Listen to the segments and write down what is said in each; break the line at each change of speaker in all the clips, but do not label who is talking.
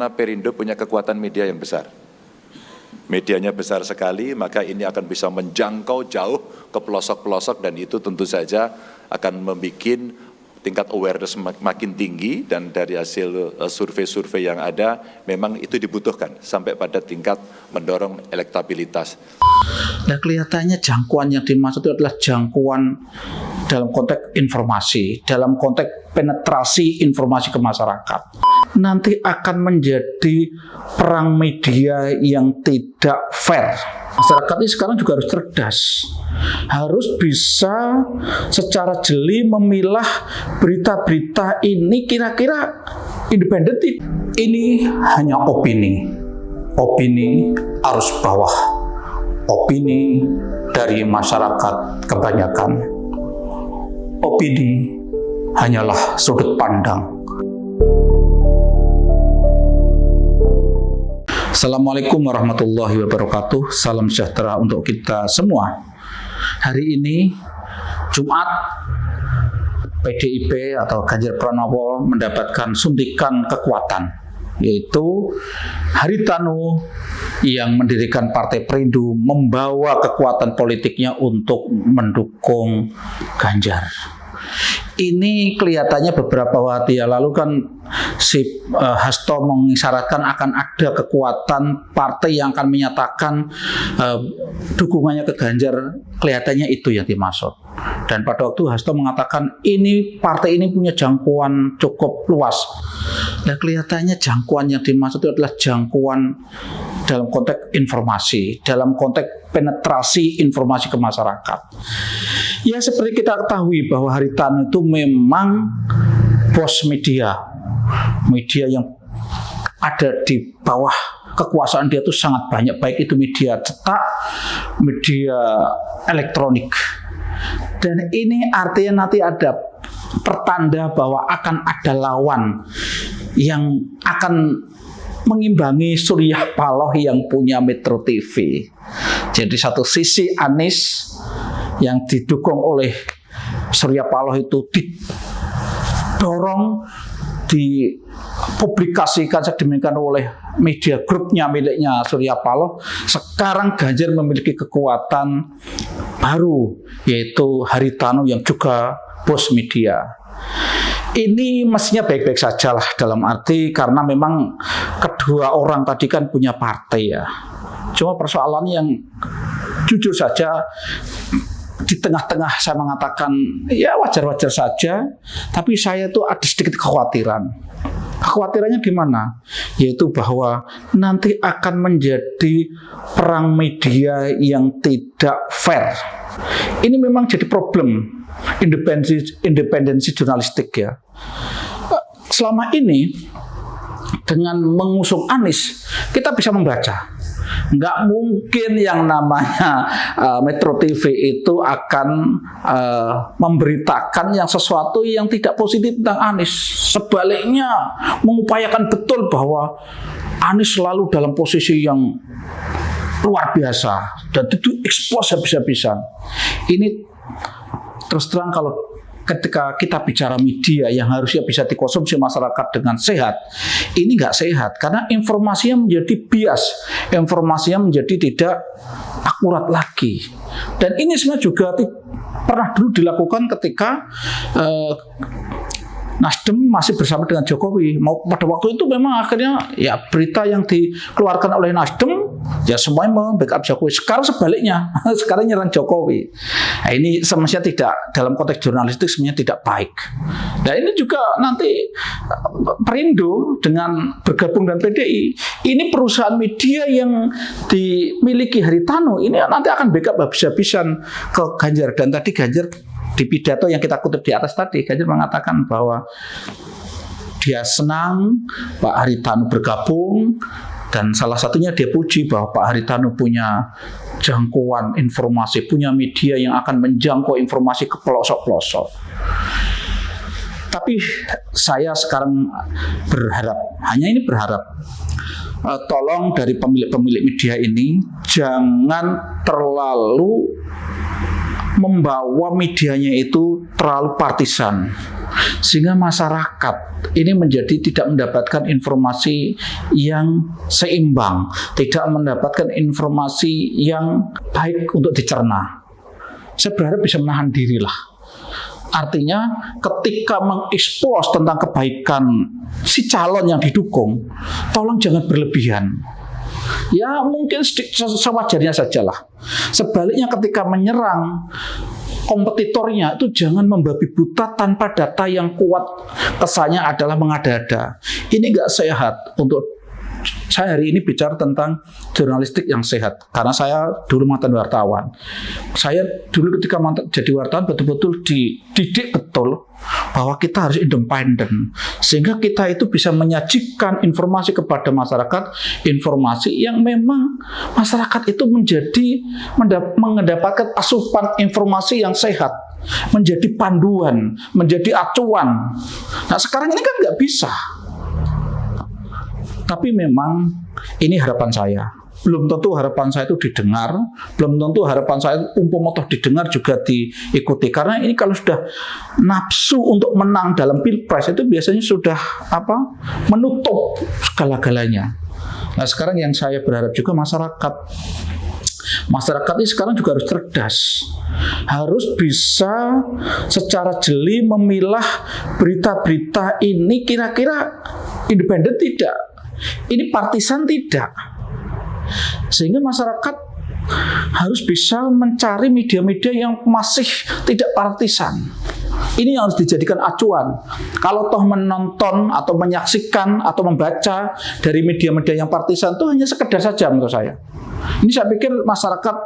karena Perindo punya kekuatan media yang besar. Medianya besar sekali, maka ini akan bisa menjangkau jauh ke pelosok-pelosok dan itu tentu saja akan membuat tingkat awareness makin tinggi dan dari hasil survei-survei yang ada memang itu dibutuhkan sampai pada tingkat mendorong elektabilitas.
Nah, kelihatannya jangkauan yang dimaksud itu adalah jangkauan dalam konteks informasi, dalam konteks penetrasi informasi ke masyarakat. Nanti akan menjadi perang media yang tidak fair. Masyarakat ini sekarang juga harus cerdas, harus bisa secara jeli memilah berita-berita ini kira-kira independen. Ini hanya opini arus bawah, opini dari masyarakat kebanyakan. Opini hanyalah sudut pandang. Assalamualaikum warahmatullahi wabarakatuh. Salam sejahtera untuk kita semua. Hari ini Jumat, PDIP atau Ganjar Pranowo mendapatkan suntikan kekuatan, yaitu Haritanu yang mendirikan Partai Perindo membawa kekuatan politiknya untuk mendukung Ganjar. Ini kelihatannya beberapa waktu yang lalu kan si Hasto mengisyaratkan akan ada kekuatan partai yang akan menyatakan dukungannya ke Ganjar. Kelihatannya itu yang dimaksud. Dan pada waktu Hasto mengatakan ini partai ini punya jangkauan cukup luas. Dan kelihatannya jangkauan yang dimaksud itu adalah jangkauan dalam konteks informasi, dalam konteks penetrasi informasi ke masyarakat. Ya, seperti kita ketahui bahwa Haritanu itu memang bos media yang ada di bawah kekuasaan dia itu sangat banyak, baik itu media cetak, media elektronik. Dan ini artinya nanti ada pertanda bahwa akan ada lawan yang akan mengimbangi Surya Paloh yang punya Metro TV. Jadi satu sisi Anies yang didukung oleh Surya Paloh itu didorong, dipublikasikan sedemikian oleh media grupnya miliknya Surya Paloh. Sekarang Ganjar memiliki kekuatan baru, yaitu Haritanu yang juga bos media. Ini mestinya baik-baik saja lah, dalam arti karena memang kedua orang tadi kan punya partai ya. Cuma persoalannya yang jujur saja di tengah-tengah saya mengatakan ya wajar-wajar saja, tapi saya tuh ada sedikit kekhawatiran. Kekhawatirannya di mana? Yaitu bahwa nanti akan menjadi perang media yang tidak fair. Ini memang jadi problem independensi jurnalistik ya. Selama ini dengan mengusung Anies kita bisa membaca. Nggak mungkin yang namanya Metro TV itu akan memberitakan yang sesuatu yang tidak positif tentang Anies. Sebaliknya mengupayakan betul bahwa Anies selalu dalam posisi yang luar biasa dan itu expose habis-habisan. Ini terus terang kalau ketika kita bicara media yang harusnya bisa dikonsumsi masyarakat dengan sehat, ini nggak sehat karena informasinya menjadi bias, informasinya menjadi tidak akurat lagi. Dan ini sebenarnya juga pernah dulu dilakukan ketika Nasdem masih bersama dengan Jokowi. Pada waktu itu memang akhirnya ya berita yang dikeluarkan oleh Nasdem ya semuanya membackup Jokowi. Sekarang sebaliknya, sekarang nyerang Jokowi. Nah, ini semestinya tidak, dalam konteks jurnalistik sebenarnya tidak baik. Nah, ini juga nanti Perindo dengan bergabung dengan PDI, ini perusahaan media yang dimiliki Haritanu ini nanti akan backup habis-habisan ke Ganjar. Dan tadi Ganjar di pidato yang kita kutip di atas tadi, Ganjar mengatakan bahwa dia senang Pak Haritanu bergabung dan salah satunya dia puji bahwa Pak Haritanu punya jangkauan informasi, punya media yang akan menjangkau informasi ke pelosok-pelosok. Tapi saya sekarang berharap, tolong dari pemilik-pemilik media ini jangan terlalu membawa medianya itu terlalu partisan. sehingga masyarakat ini menjadi tidak mendapatkan informasi yang seimbang, tidak mendapatkan informasi yang baik untuk dicerna. Saya berharap bisa menahan diri lah. Artinya ketika mengekspos tentang kebaikan si calon yang didukung, tolong jangan berlebihan. Ya mungkin sewajarnya sajalah. Sebaliknya ketika menyerang kompetitornya itu jangan membabi buta tanpa data yang kuat, kesannya adalah mengada-ada. Ini nggak sehat untuk saya hari ini bicara tentang jurnalistik yang sehat, karena saya dulu mantan wartawan. Saya dulu ketika jadi wartawan betul-betul dididik betul bahwa kita harus independen, sehingga kita itu bisa menyajikan informasi kepada masyarakat, informasi yang memang masyarakat itu mendapatkan asupan informasi yang sehat, menjadi panduan, menjadi acuan. Nah sekarang ini kan nggak bisa. Tapi memang ini harapan saya. Belum tentu harapan saya itu didengar, belum tentu harapan saya umpama toh didengar juga diikuti. Karena ini kalau sudah nafsu untuk menang dalam pilpres itu biasanya sudah menutup segala-galanya. Nah sekarang yang saya berharap juga masyarakat ini sekarang juga harus cerdas, harus bisa secara jeli memilah berita-berita ini kira-kira independen tidak, ini partisan tidak, sehingga masyarakat harus bisa mencari media-media yang masih tidak partisan. Ini yang harus dijadikan acuan. Kalau toh menonton atau menyaksikan atau membaca dari media-media yang partisan itu hanya sekedar saja menurut saya. Ini saya pikir masyarakat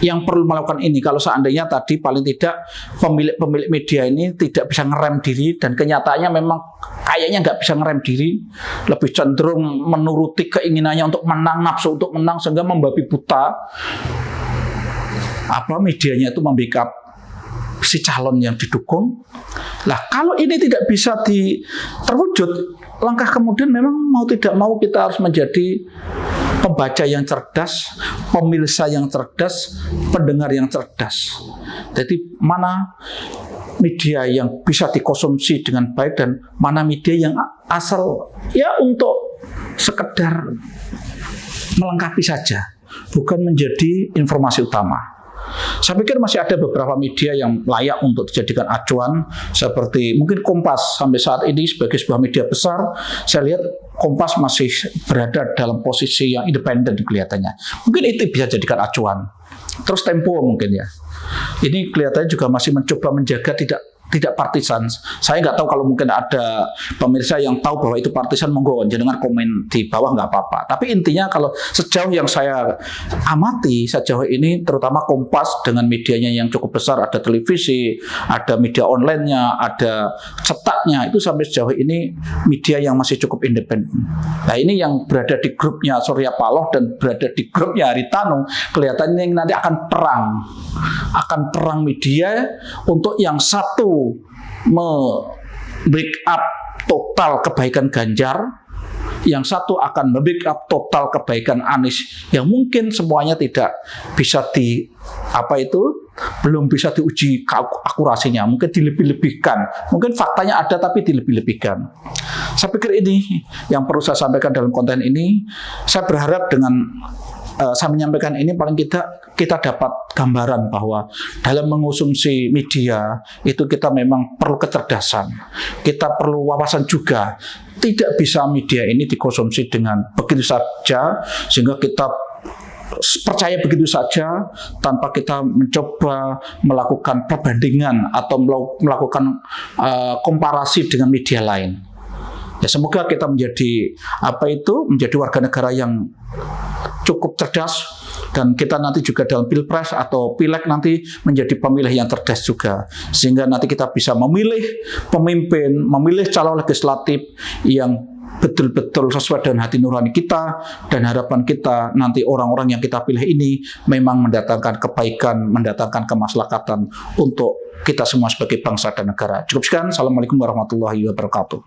yang perlu melakukan ini. Kalau seandainya tadi paling tidak pemilik media ini tidak bisa ngerem diri, dan kenyataannya memang kayaknya nggak bisa ngerem diri, lebih cenderung menuruti keinginannya untuk menang, nafsu untuk menang, sehingga membabi buta medianya itu membackup si calon yang didukung. Lah kalau ini tidak bisa terwujud, langkah kemudian memang mau tidak mau kita harus menjadi pembaca yang cerdas, pemirsa yang cerdas, pendengar yang cerdas. Jadi mana media yang bisa dikonsumsi dengan baik dan mana media yang asal ya untuk sekedar melengkapi saja, bukan menjadi informasi utama. Saya pikir masih ada beberapa media yang layak untuk dijadikan acuan, seperti mungkin Kompas. Sampai saat ini sebagai sebuah media besar, saya lihat Kompas masih berada dalam posisi yang independen kelihatannya. Mungkin itu bisa jadikan acuan. Terus Tempo mungkin ya. Ini kelihatannya juga masih mencoba menjaga tidak partisan. Saya nggak tahu, kalau mungkin ada pemirsa yang tahu bahwa itu partisan, monggo jangan komen di bawah, nggak apa-apa. Tapi intinya kalau sejauh yang saya amati sejauh ini, terutama Kompas dengan medianya yang cukup besar, ada televisi, ada media online-nya, ada cetaknya, itu sampai sejauh ini media yang masih cukup independen. Nah ini yang berada di grupnya Surya Paloh dan berada di grupnya Haritanu, kelihatannya nanti akan perang media untuk yang satu me-backup total kebaikan Ganjar, yang satu akan me-backup total kebaikan Anies, yang mungkin semuanya tidak bisa belum bisa diuji akurasinya, mungkin dilebih-lebihkan, mungkin faktanya ada tapi dilebih-lebihkan. Saya pikir ini yang perlu saya sampaikan dalam konten ini. Saya berharap dengan saya menyampaikan ini paling kita dapat gambaran bahwa dalam mengonsumsi media itu kita memang perlu kecerdasan, kita perlu wawasan juga. Tidak bisa media ini dikonsumsi dengan begitu saja sehingga kita percaya begitu saja tanpa kita mencoba melakukan perbandingan atau melakukan komparasi dengan media lain. Ya semoga kita menjadi warga negara yang cukup cerdas, dan kita nanti juga dalam pilpres atau pileg nanti menjadi pemilih yang cerdas juga, sehingga nanti kita bisa memilih pemimpin, memilih calon legislatif yang betul-betul sesuai dengan hati nurani kita, dan harapan kita nanti orang-orang yang kita pilih ini memang mendatangkan kebaikan, mendatangkan kemaslahatan untuk kita semua sebagai bangsa dan negara. Cukup sekian. Assalamualaikum warahmatullahi wabarakatuh.